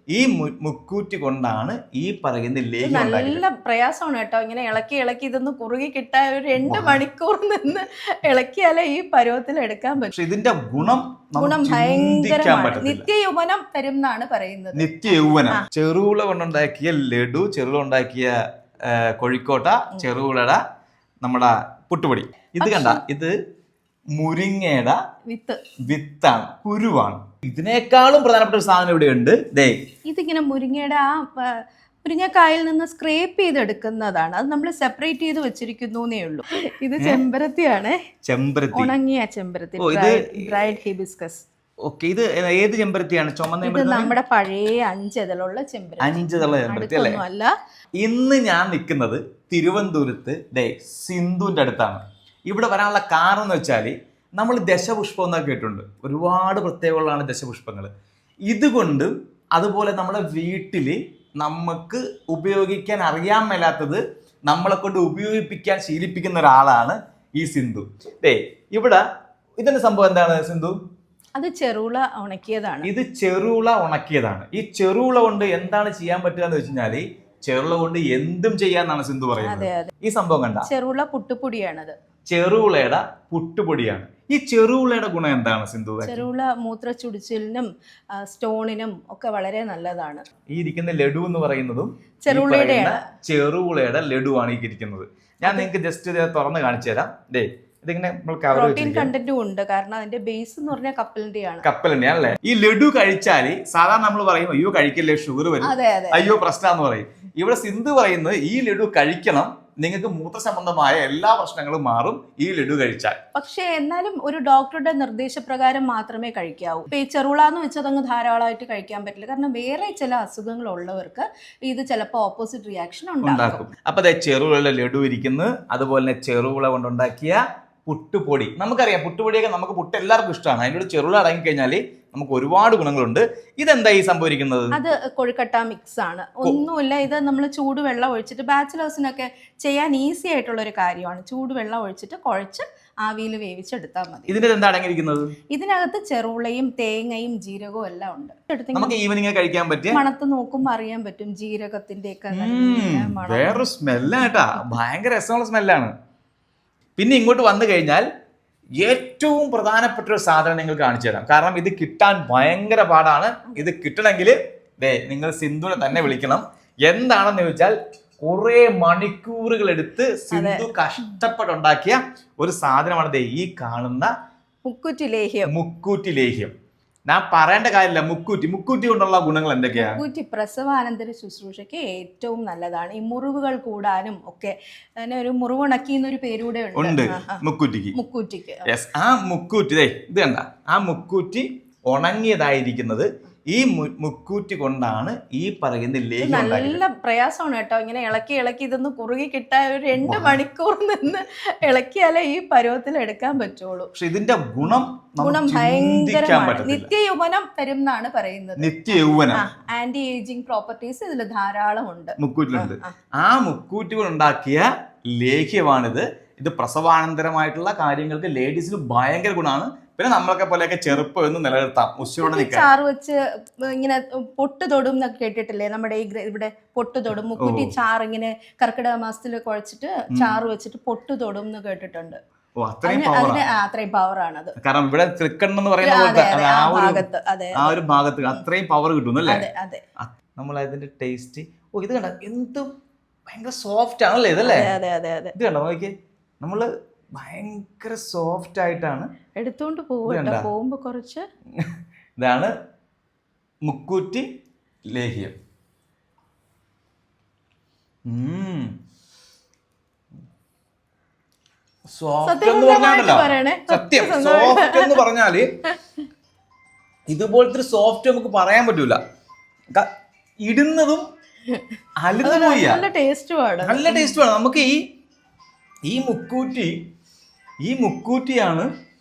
ഈ മുക്കൂറ്റി കൊണ്ടാണ് ഈ പറയുന്ന ലേഹ്യം നല്ല ഉണ്ടാക്കിയത്. പ്രയാസമാണ് കേട്ടോ. ഇങ്ങനെ ഇളക്കി ഇളക്കി ഇതൊന്ന് കുറുകി കിട്ടാൻ ഒരു 2 മണിക്കൂർ നിന്ന് ഇളക്കിയാലേ ഈ പരുവത്തിൽ എടുക്കാൻ പറ്റും. പക്ഷെ ഇതിന്റെ ഗുണം ഗുണം ചിന്തിക്കാൻ ഭയങ്കരമാണ്. പറ്റത്തില്ല. നിത്യയൗവനം തരും എന്നാണ് പറയുന്നത്. നിത്യയൗവനം. ചെറുവിള കൊണ്ടുണ്ടാക്കിയ ലഡു, ചെറുവിള ഉണ്ടാക്കിയ കോഴിക്കോട്ട, ചെറുവിള നമ്മുടെ പുട്ടുപൊടി. ഇത് കണ്ട, ഇത് മുരിങ്ങയുടെ വിത്താണ്, കുരുവാണ്. ഇതിനേക്കാളും പ്രധാനപ്പെട്ട ഒരു സാധനം ഇവിടെ ഉണ്ട്. ഇതിങ്ങനെ മുരിങ്ങയുടെ മുരിങ്ങക്കായിൽ നിന്ന് സ്ക്രേപ്പ് ചെയ്തെടുക്കുന്നതാണ്. അത് നമ്മൾ സെപ്പറേറ്റ് ചെയ്ത് വെച്ചിരിക്കുന്നേ ഉള്ളൂ. ഇത് ചെമ്പരത്തിയാണ്, ചെമ്പരത്തി, ഉണങ്ങിയ ചെമ്പരത്തി, ഡ്രൈഡ് ഹിബിസ്കസ്. ഓക്കെ, ഇത് ഏത് ചെമ്പരത്തിയാണ്? ചുമന്ന ഇത് നമ്മുടെ പഴയ 5 ഇതളുള്ള ചെമ്പരത്തി. 5 ഇതളുള്ള ചെമ്പരത്തി അല്ലേ? ഇന്ന് ഞാൻ നിൽക്കുന്നത് തിരുവനന്തപുരത്ത് സിന്ധുവിന്റെ അടുത്താണ്. ഇവിടെ വരാനുള്ള കാരണം എന്ന് വെച്ചാൽ, നമ്മൾ ദശപുഷ്പം എന്നൊക്കെ കേട്ടിട്ടുണ്ട്. ഒരുപാട് പ്രത്യേകതകളാണ് ദശപുഷ്പങ്ങൾ. ഇതുകൊണ്ട് അതുപോലെ നമ്മുടെ വീട്ടിൽ നമുക്ക് ഉപയോഗിക്കാൻ അറിയാൻ മേലാത്തത് നമ്മളെ കൊണ്ട് ഉപയോഗിപ്പിക്കാൻ ശീലിപ്പിക്കുന്ന ഒരാളാണ് ഈ സിന്ധു. ഇവിടെ ഇതിന്റെ സംഭവം എന്താണ് സിന്ധു? അത് ചെറുള ഉണക്കിയതാണ്. ഇത് ചെറുള ഉണക്കിയതാണ്. ഈ ചെറുള കൊണ്ട് എന്താണ് ചെയ്യാൻ പറ്റുക എന്ന് വെച്ച് കഴിഞ്ഞാല്, ചെറുള കൊണ്ട് എന്തും ചെയ്യാന്നാണ് സിന്ധു പറയുന്നത്. ഈ സംഭവം കണ്ട, ചെറുള പുട്ടുപൊടിയാണത്. ചെറുളയുടെ പുട്ടുപൊടിയാണ്. ഈ ചെറുളയുടെ ഗുണം എന്താണ് സിന്ധു? ചെറുള മൂത്രച്ചുടിച്ചിലിനും സ്റ്റോണിനും ഒക്കെ വളരെ നല്ലതാണ്. ഈ ഇരിക്കുന്ന ലഡു എന്ന് പറയുന്നതും ചെറുളയുടെ ലഡു ആണ് ഈ ഇരിക്കുന്നത്. ഞാൻ നിങ്ങൾക്ക് ജസ്റ്റ് ഇത് തുറന്ന് കാണിച്ചു തരാം. ഇതിങ്ങനെ പ്രോട്ടീൻ കണ്ടന്റും ഉണ്ട്, കാരണം അതിന്റെ ബേസ് എന്ന് പറഞ്ഞാൽ കപ്പലണ്ടി ആണല്ലേ. ഈ ലഡു കഴിച്ചാല് സാധാരണ നമ്മൾ പറയും അയ്യോ കഴിക്കല്ലേ ഷുഗർ വരും, അയ്യോ പ്രശ്നമാന്ന് പറയും. ഇവിടെ സിന്ധു പറയുന്നത് ഈ ലഡു കഴിക്കണം, നിങ്ങൾക്ക് മൂത്ര സംബന്ധമായ എല്ലാ പ്രശ്നങ്ങളും മാറും ഈ ലഡു കഴിച്ചാൽ. പക്ഷേ എന്നാലും ഒരു ഡോക്ടറുടെ നിർദ്ദേശപ്രകാരം മാത്രമേ കഴിക്കാവൂ. ഇപ്പൊ ഈ ചെറുള എന്ന് വെച്ചാൽ അങ്ങ് ധാരാളമായിട്ട് കഴിക്കാൻ പറ്റില്ല, കാരണം വേറെ ചില അസുഖങ്ങൾ ഉള്ളവർക്ക് ഇത് ചിലപ്പോൾ ഓപ്പോസിറ്റ് റിയാക്ഷൻ ഉണ്ടാക്കും. അപ്പൊ ചെറുള ലഡു ഇരിക്കുന്നു, അതുപോലെ തന്നെ ചെറുള കൊണ്ടുണ്ടാക്കിയ പുട്ടുപൊടി. നമുക്കറിയാം പുട്ടുപൊടിയൊക്കെ നമുക്ക് പുട്ട് എല്ലാവർക്കും ഇഷ്ടമാണ്. അതിനോട് ചെറുള അടങ്ങി കഴിഞ്ഞാൽ നമുക്ക് ഒരുപാട് ഗുണങ്ങളുണ്ട്. ഇതെന്താ ഈ സംഭവിക്കുന്നത്? അത് കൊഴുക്കട്ട മിക്സ് ആണ്, ഒന്നുമില്ല. ഇത് നമ്മൾ ചൂടുവെള്ളം ഒഴിച്ചിട്ട് ബാച്ചിലേഴ്സിനൊക്കെ ചെയ്യാൻ ഈസി ആയിട്ടുള്ള ഒരു കാര്യമാണ്. ചൂടുവെള്ളം ഒഴിച്ചിട്ട് കുഴച്ച് ആവിയിൽ വേവിച്ചെടുത്താൽ മതി. ഇതിന്റെ എന്താ അടങ്ങിയിരിക്കുന്നത്? ഇതിനകത്ത് ചെറുളയും തേങ്ങയും ജീരകവും എല്ലാം ഉണ്ട്. നമുക്ക് ഈവനിങ് കഴിക്കാൻ പറ്റിയ, മണത്ത് നോക്കുമ്പോൾ അറിയാൻ പറ്റും ജീരകത്തിന്റെ ഒക്കെ വേറൊരു സ്മെല്ലാട്ടാ, ഭയങ്കര രസമുള്ള സ്മെല്ലാണ്. പിന്നെ ഇങ്ങോട്ട് വന്നു കഴിഞ്ഞാൽ ഏറ്റവും പ്രധാനപ്പെട്ട ഒരു സാധനം നിങ്ങൾ കാണിച്ചു തരാം. കാരണം ഇത് കിട്ടാൻ ഭയങ്കര പാടാണ്. ഇത് കിട്ടണമെങ്കിൽ നിങ്ങൾ സിന്ധുവിനെ തന്നെ വിളിക്കണം. എന്താണെന്ന് ചോദിച്ചാൽ, കുറെ മണിക്കൂറുകൾ എടുത്ത് സിന്ധു കഷ്ടപ്പെട്ടുണ്ടാക്കിയ ഒരു സാധനമാണ് ഈ കാണുന്ന മുക്കൂറ്റി ലേഹ്യം. ഞാൻ പറയേണ്ട കാര്യമില്ല, മുക്കൂറ്റി കൊണ്ടുള്ള ഗുണങ്ങൾ എന്തൊക്കെയാണ്? മുക്കൂറ്റി പ്രസവാനന്തര ശുശ്രൂഷയ്ക്ക് ഏറ്റവും നല്ലതാണ്. ഈ മുറിവുകൾ കൂടാനും ഒക്കെ. അതിന് ഒരു മുറിവുണക്കി എന്നൊരു പേരൂടെ ഉണ്ട് മുക്കൂറ്റിക്ക്. ആ മുക്കൂറ്റി ഇത് കണ്ട, ആ മുക്കൂറ്റി ഉണങ്ങിയതായിരിക്കുന്നത് ഈ മുക്കൂറ്റി കൊണ്ടാണ് ഈ പറയുന്ന ലേഹ്യം. നല്ല പ്രയാസമാണ് കേട്ടോ. ഇങ്ങനെ ഇളക്കി ഇളക്കി ഇതൊന്ന് കുറുകി കിട്ടാൻ ഒരു 2 മണിക്കൂർ നിന്ന് ഇളക്കിയാലേ ഈ പരുവത്തിൽ എടുക്കാൻ പറ്റുള്ളൂ. പക്ഷെ ഇതിന്റെ ഗുണം ഭയങ്കരമാണ്. നിത്യയൗവനം തരും എന്നാണ് പറയുന്നത്. നിത്യയൗവനം, ആന്റി ഏജിങ് പ്രോപ്പർട്ടീസ് ഇതിൽ ധാരാളം ഉണ്ട്, മുക്കൂറ്റിലുണ്ട്. ആ മുക്കൂറ്റി കൊണ്ടുണ്ടാക്കിയ ലേഹ്യമാണിത്. ഇത് പ്രസവാനന്തരമായിട്ടുള്ള കാര്യങ്ങൾക്ക് ലേഡീസിന് ഭയങ്കര ഗുണമാണ്. പിന്നെ നമ്മളൊക്കെ പോലെയൊക്കെ ചെറുപ്പം എന്ന് നിലനിർത്താം, ഉച്ചയോടെ നിൽക്കാം. ചാറ് വെച്ച് ഇങ്ങനെ പൊട്ട് തൊടും എന്നൊക്കെ കേട്ടിട്ടില്ലേ? നമ്മുടെ ഈ ഇവിടെ പൊട്ട് തൊടും, മുക്കൂറ്റി ചാറ് ഇങ്ങനെ കർക്കിടക മാസത്തിൽ കുഴച്ചിട്ട് ചാറ് വെച്ചിട്ട് പൊട്ട് തൊടും എന്ന് കേട്ടിട്ടുണ്ട്. അത്രയും പവറാണത്. കാരണം ഇവിടെ തൃക്കണ്ണെന്ന് പറയുന്ന ആ ഒരു ഭാഗത്ത് അത്രയും പവർ കിട്ടും അല്ലേ? നമ്മൾ അതിന്റെ ടേസ്റ്റ് ഇത് കണ്ട, എന്തും ഭയങ്കര സോഫ്റ്റ് ആണല്ലേ ഇതല്ലേ? ഇത് കണ്ടോ നോക്കി, നമ്മള് ഭയങ്കര സോഫ്റ്റ് ആയിട്ടാണ് എടുത്തോണ്ട് പോകുമ്പോ കുറച്ച്. ഇതാണ് മുക്കൂറ്റി ലേഹ്യം. സോഫ്റ്റ് എന്ന് പറഞ്ഞാണല്ലോ, സത്യം. സോഫ്റ്റ് എന്ന് പറഞ്ഞാല് ഇതുപോലത്തെ ഒരു സോഫ്റ്റ് നമുക്ക് പറയാൻ പറ്റൂല. ഇടുന്നതും നല്ല ടേസ്റ്റുമാണ്. നമുക്ക് ഈ മുക്കൂറ്റിയാണ്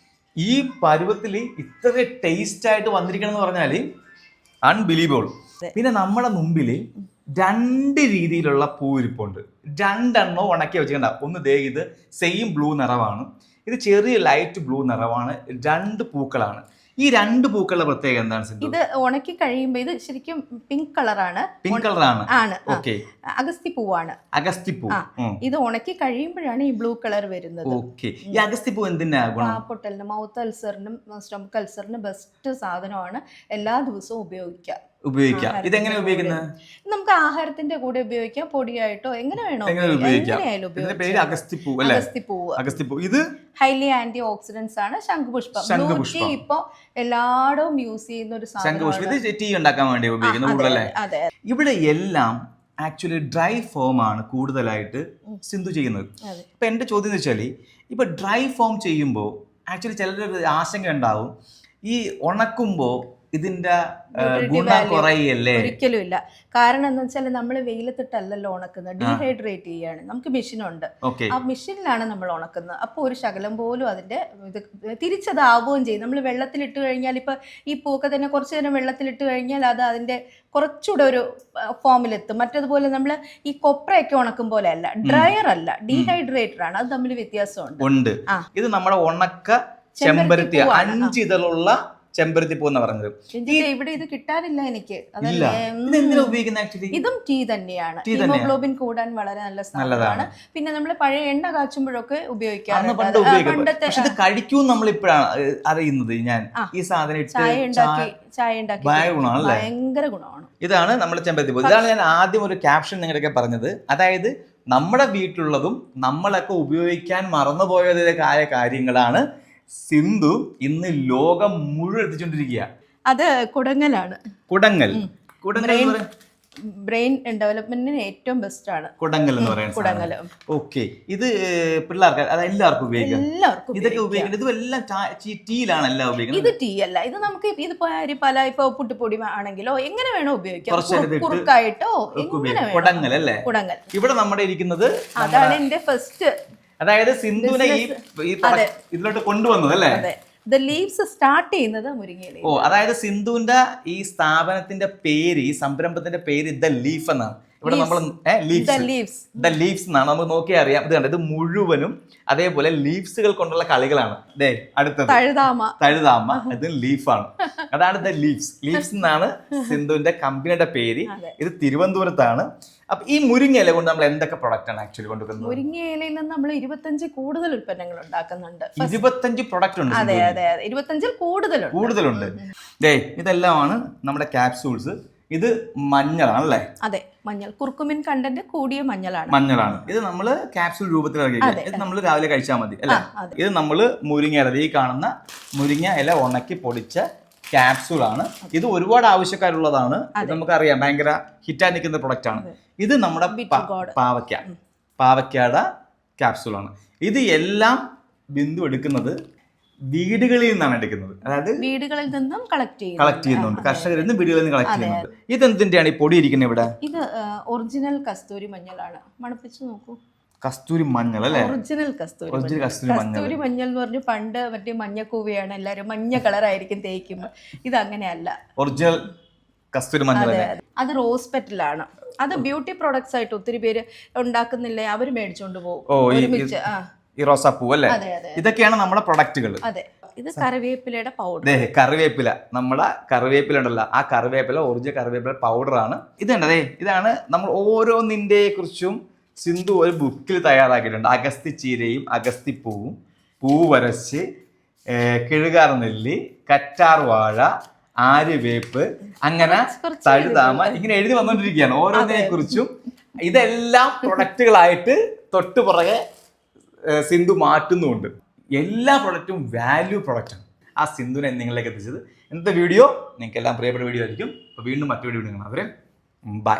ഈ പരുവത്തിൽ ഇത്ര ടേസ്റ്റ് ആയിട്ട് വന്നിരിക്കണം എന്ന് പറഞ്ഞാൽ അൺബിലീവബിൾ. പിന്നെ നമ്മുടെ മുമ്പിൽ 2 രീതിയിലുള്ള പൂവിരിപ്പുണ്ട്. 2 എണ്ണം ഉണക്കി വെച്ചിട്ടുണ്ട. ഒന്ന് ഇത് സെയിം ബ്ലൂ നിറമാണ്, ഇത് ചെറിയ ലൈറ്റ് ബ്ലൂ നിറമാണ്. 2 പൂക്കളാണ്. ഈ രണ്ട് പൂക്കളുടെ പ്രത്യേകത എന്താണ് സിന്ധു? ഇത് ഉണക്കി കഴിയുമ്പോൾ ഇത് ശരിക്കും പിങ്ക് കളറാണ്. പിങ്ക് കളറാണ്. ആണ്. ഓക്കെ. അഗസ്തിപ്പൂവാണ്. അഗസ്തിപ്പൂ. ഇത് ഉണക്കി കഴിയുമ്പോഴാണ് ഈ ബ്ലൂ കളർ വരുന്നത്. ഓക്കെ. ഈ അഗസ്തിപ്പൂ എന്തിനാ ഗുണം? പൊട്ടലിന്, മൗത്ത് അൾസറിനും സ്റ്റൊമക്ക് അൾസറിനും ബെസ്റ്റ് സാധനമാണ്. എല്ലാ ദിവസവും ഉപയോഗിക്കാം. ഇതെങ്ങനെ ഉപയോഗിക്കുന്നത്? നമുക്ക് ആഹാരത്തിന്റെ കൂടെ ഉപയോഗിക്കാം, പൊടിയായിട്ടോ എങ്ങനെ വേണോ ഉപയോഗിക്കാം. അഗസ്തിപ്പൂ ഇത് ഹൈലി ആന്റി ഓക്സിഡന്റ്സ് ആണ്. ശംഖുപുഷ്പം ഇപ്പൊ എല്ലായിടവും യൂസ് ചെയ്യുന്ന ഒരു സാധനമാണ്. ഇത് ടീ ഉണ്ടാക്കാൻ വേണ്ടി ഉപയോഗിക്കുന്നത്. അതെ. ഇവിടെ എല്ലാം ആക്ച്വലി ഡ്രൈ ഫോം ആണ് കൂടുതലായിട്ട് സിന്ധു ചെയ്യുന്നത്. ഇപ്പൊ എന്റെ ചോദ്യം എന്ന് വെച്ചാല്, ഇപ്പൊ ഡ്രൈ ഫോം ചെയ്യുമ്പോൾ ആക്ച്വലി ചിലരുടെ ആശങ്ക ഉണ്ടാവും, ഈ ഉണക്കുമ്പോ ഇതിന്റെ ഗുണം കുറയല്ലേ? ഒരിക്കലും ഇല്ല. കാരണം എന്താ വെച്ചാൽ നമ്മൾ വെയിലത്തിട്ടല്ലല്ലോ ഉണക്കുന്നത്, ഡീഹൈഡ്രേറ്റ് ചെയ്യാണ്. നമുക്ക് മെഷീനുണ്ട്, ആ മെഷീനിലാണ് നമ്മൾ ഉണക്കുന്നത്. അപ്പോൾ ഒരു ശകലം പോലും അതിന്റെ ഇത് തിരിച്ചതാവുകയും ചെയ്യും. നമ്മൾ വെള്ളത്തിലിട്ട് കഴിഞ്ഞാൽ, ഇപ്പൊ ഈ പൂക്ക തന്നെ കുറച്ച് നേരം വെള്ളത്തിലിട്ട് കഴിഞ്ഞാൽ അത് അതിന്റെ കുറച്ചുകൂടെ ഒരു ഫോമിലെത്തും. മറ്റതുപോലെ നമ്മൾ ഈ കൊപ്രയൊക്കെ ഉണക്കും പോലെ അല്ല, ഡ്രയർ അല്ല, ഡീഹൈഡ്രേറ്റർ ആണ്. അത് തമ്മിൽ വ്യത്യാസമുണ്ട്. ഇത് നമ്മുടെ ഉണക്ക ചെമ്പരത്തി 5 ഇതളുള്ള ചെമ്പരത്തി പൂ എന്ന് പറഞ്ഞത്. ഇവിടെ ഇത് കിട്ടാനില്ല എനിക്ക്. ഉപയോഗിക്കുന്നത് ഇതും ടീ തന്നെയാണ്. ഹീമോഗ്ലോബിൻ കൂടാൻ വളരെ നല്ല സാധനമാണ്. പിന്നെ നമ്മൾ പഴയ എണ്ണ കാച്ചുമ്പോഴൊക്കെ ഉപയോഗിക്കാറുണ്ട്. ഇത് കഴിക്കും നമ്മൾ ഇപ്പോഴാണ് അറിയുന്നത്. ഞാൻ ഈ സാധനം ചായ ഉണ്ടാക്കി ഭയങ്കര ഗുണമാണ്. ഇതാണ് നമ്മുടെ ചെമ്പരത്തി പൂ. ഇതാണ് ഞാൻ ആദ്യം ഒരു ക്യാപ്ഷൻ നിങ്ങളുടെയൊക്കെ പറഞ്ഞത്. അതായത് നമ്മുടെ വീട്ടിലുള്ളതും നമ്മളൊക്കെ ഉപയോഗിക്കാൻ മറന്നുപോയതായ കാര്യങ്ങളാണ് സിന്ധു ഇന്ന് ലോകം മുഴുവൻ എത്തിച്ചോണ്ടിരിക്കുക. അത് കുടങ്ങലാണ്. കുടങ്ങൽ ബ്രെയിൻ ഡെവലപ്മെന്റിന് ഏറ്റവും ബെസ്റ്റ് ആണ് കുടങ്ങൽ എന്ന് പറയുന്നത്. ഓക്കെ. ഇത് പിള്ളേർക്ക് എല്ലാവർക്കും ഉപയോഗിക്കാം. ഇതൊക്കെ ഉപയോഗിക്കുന്നത് ഇതെല്ലാം ടീയിലാണ് എല്ലാം ഉപയോഗിക്കുന്നത്. ഇത് ടീ അല്ല, ഇത് നമുക്ക് ഇത് പല ഇപ്പൊ പുട്ടുപൊടി ആണെങ്കിലോ എങ്ങനെ വേണോ ഉപയോഗിക്കാം. കുറുക്കായിട്ടോ കുടങ്ങൽ അല്ലേ? കുടങ്ങൽ. ഇവിടെ നമ്മുടെ ഇരിക്കുന്നത് അതാണ് എന്റെ ഫസ്റ്റ്. അതായത് സിന്ധുവിനെ ഇതിലോട്ട് കൊണ്ടുവന്നത് അല്ലേ? The leaves സ്റ്റാർട്ട് ചെയ്യുന്നത് മുരിങ്ങയില. അതായത് സിന്ധുവിന്റെ ഈ സ്ഥാപനത്തിന്റെ പേര്, ഈ സംരംഭത്തിന്റെ പേര് ദ ലീഫ് എന്നാണ്. ഇവിടെ നമ്മൾ ദ ലീവ്സ് എന്നാണ് നമുക്ക് നോക്കിയാൽ അറിയാം. ഇത് കണ്ടത് മുഴുവനും അതേപോലെ ലീവ്സുകൾ കൊണ്ടുള്ള കളികളാണ്. അടുത്തത് തഴുതാമ, ഇത് ലീഫാണ്. അതാണ് ദ ലീവ്സ് എന്നാണ് സിന്ധുവിന്റെ കമ്പനിയുടെ പേര്. ഇത് തിരുവനന്തപുരത്താണ്. അപ്പൊ ഈ മുരിങ്ങയില കൊണ്ട് നമ്മൾ എന്തൊക്കെ പ്രൊഡക്റ്റ് ആണ് ആക്ച്വലി കൊണ്ടുവരുന്നത്? മുരിങ്ങയിലയിൽ നിന്ന് നമ്മൾ 25 കൂടുതൽ ഉൽപ്പന്നങ്ങൾ ഉണ്ടാക്കുന്നുണ്ട്. 25 പ്രൊഡക്റ്റ് ഉണ്ട്. അതെ, 25 കൂടുതലുണ്ട്. ഇതെല്ലാമാണ് നമ്മുടെ ക്യാപ്സൂൾസ്. ഇത് മഞ്ഞളാണ് അല്ലേ? അതെ, മഞ്ഞൾ. കുർക്കുമിൻ കണ്ടന്റ് കൂടിയ മഞ്ഞളാണ്. ഇത് നമ്മൾ ക്യാപ്സൂൾ രൂപത്തിലാക്കി ഇത് നമ്മൾ രാവിലെ കഴിച്ചാൽ മതി അല്ലേ? ഇത് നമ്മൾ മുരിങ്ങ ഇല, ഈ കാണുന്ന മുരിങ്ങ ഇല ഉണക്കി പൊടിച്ച ക്യാപ്സൂൾ ആണ്. ഇത് ഒരുപാട് ആവശ്യക്കാരുള്ളതാണ്. നമുക്കറിയാൻ ഭയങ്കര ഹിറ്റായി നിൽക്കുന്ന പ്രൊഡക്റ്റ് ആണ്. ഇത് നമ്മുടെ പാവയ്ക്കയുടെ ക്യാപ്സൂൾ ആണ്. ഇത് എല്ലാം ബിന്ദു എടുക്കുന്നത് വീടുകളിൽ നിന്നാണ് എടുക്കുന്നത്. അതായത് വീടുകളിൽ നിന്നും കളക്ട് ചെയ്യുന്നുണ്ട്. കർഷകരിൽ നിന്ന് വീടുകളിൽ നിന്ന് കളക്ട് ചെയ്യുന്നുണ്ട്. ഇതെന്തിന്റെയാണ് ഈ പൊടി ഇരിക്കുന്നത് ഇവിടെ? ഇത് ഒറിജിനൽ കസ്തൂരി മഞ്ഞളാണ്. മണപ്പിച്ച് നോക്കൂ. കസ്തൂരി മഞ്ഞൾ അല്ലേ? ഒറിജിനൽ കസ്തൂരി മഞ്ഞൾ എന്ന് പറഞ്ഞ് പണ്ട് മറ്റേ മഞ്ഞക്കൂവയാണ് എല്ലാരും മഞ്ഞ കളറായിരിക്കും തേക്കുമ്പോൾ. ഇത് അങ്ങനെയല്ല, ഒറിജിനൽ കസ്തൂരി മഞ്ഞൾ. അത് റോസ് പെറ്റലാണ്. അത് ബ്യൂട്ടി പ്രോഡക്ട്സ് ആയിട്ട് ഒത്തിരി പേര് ഉണ്ടാക്കുന്നില്ലേ, അവര് മേടിച്ചോണ്ട് പോകും. ഈ റോസാപ്പൂ അല്ലേ? ഇതൊക്കെയാണ് നമ്മുടെ പ്രൊഡക്റ്റുകൾ. അതെ. ഇത് കറിവേപ്പിലയുടെ പൗഡർ. കറിവേപ്പില, നമ്മുടെ കറിവേപ്പില ഉണ്ടല്ലോ, ആ കറിവേപ്പില ഒറിജിനൽ കറിവേപ്പില പൗഡർ ആണ്. ഇതുണ്ടേ, ഇതാണ് നമ്മൾ ഓരോന്നിന്റെ കുറിച്ചും സിന്ധു ഒരു ബുക്കിൽ തയ്യാറാക്കിയിട്ടുണ്ട്. അഗസ്തിച്ചീരയും അഗസ്തിപ്പൂവും, പൂവരച്ച്, കിഴുകാർ നെല്ലി, കറ്റാർ വാഴ, ആര്യവേപ്പ്, അങ്ങനെ തഴുതാമ, ഇങ്ങനെ എഴുതി വന്നുകൊണ്ടിരിക്കുകയാണ് ഓരോന്നിനെ കുറിച്ചും. ഇതെല്ലാം പ്രൊഡക്റ്റുകളായിട്ട് തൊട്ടുപുറകെ സിന്ധു മാറ്റുന്നുമുണ്ട്. എല്ലാ പ്രൊഡക്റ്റും വാല്യൂ പ്രൊഡക്റ്റാണ്. ആ സിന്ധുവിനെ നിങ്ങളിലേക്ക് എത്തിച്ചത്. ഇന്നത്തെ വീഡിയോ നിങ്ങൾക്ക് എല്ലാം പ്രിയപ്പെട്ട വീഡിയോ ആയിരിക്കും. അപ്പോൾ വീണ്ടും മറ്റൊരു വീഡിയോ കാണാം. അവരെ ബൈ.